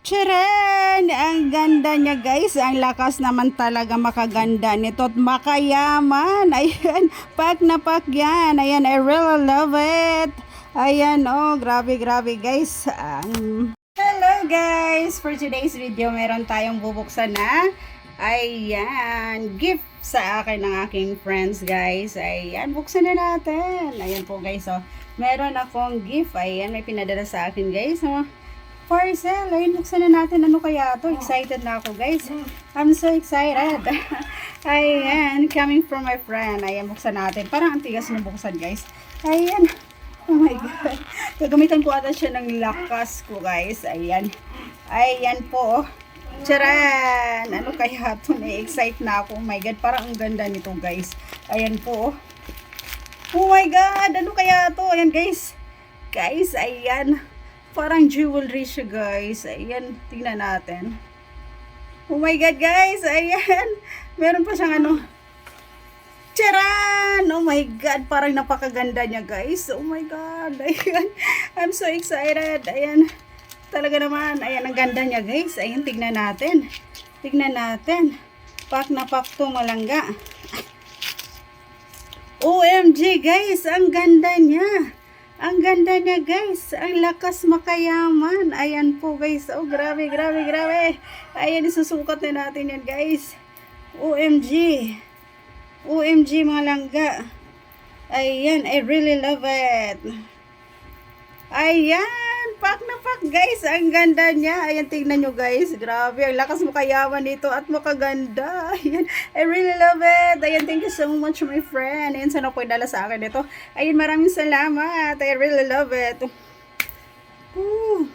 Tcharan! Ang ganda niya guys. Ang lakas naman talaga makaganda nito at makayaman. Ayan, pak na pak yan. Ayan, I really love it. Ayan, oh, grabe, grabe guys. Hello guys! For today's video, meron tayong bubuksan na ayan, gift sa akin ng aking friends guys. Ayan, buksan na natin. Ayan po guys, oh. Meron akong gift. Ayan, may pinadala sa akin guys. Oh. Parcel. Ayun, buksan na natin. Ano kaya to? Excited na ako, guys. I'm so excited. Ayan, coming from my friend. Ayan, buksan natin. Parang ang tigas na buksan, guys. Ayan. Oh my God. Gagamitan ko ata siya ng lakas ko, guys. Ayan. Ayan po. Charan! Ano kaya to? Na-excite na ako. Oh my God, parang ang ganda nito, guys. Ayan po. Oh my God! Ano kaya to? Ayan, guys. Guys, ayan. Parang jewelry siya guys. Ayan, tingnan natin. Oh my God guys, ayan. Meron pa siyang ano. Charan! Oh my God, parang napakaganda niya guys. Oh my God, ayan. I'm so excited. Ayan, talaga naman. Ayan, ang ganda niya guys. Ayan, tingnan natin. Tingnan natin. Pak na pak to malangga. OMG guys, ang ganda niya. Ang ganda niya guys. Ang lakas makayaman. Ayan po guys. Oh grabe, grabe, grabe. Ayan, isusukat na natin yan guys. OMG. OMG mga langga. Ayan, I really love it. Ayan. Pak na pak guys. Ang ganda niya. Ayan, tingnan nyo guys. Grabe. Ang lakas makayaman nito at makaganda. Ayan. I really love it. Ayan, thank you so much my friend. Ayan, sana po idala sa akin ito. Ayan, maraming salamat. I really love it. Ooh.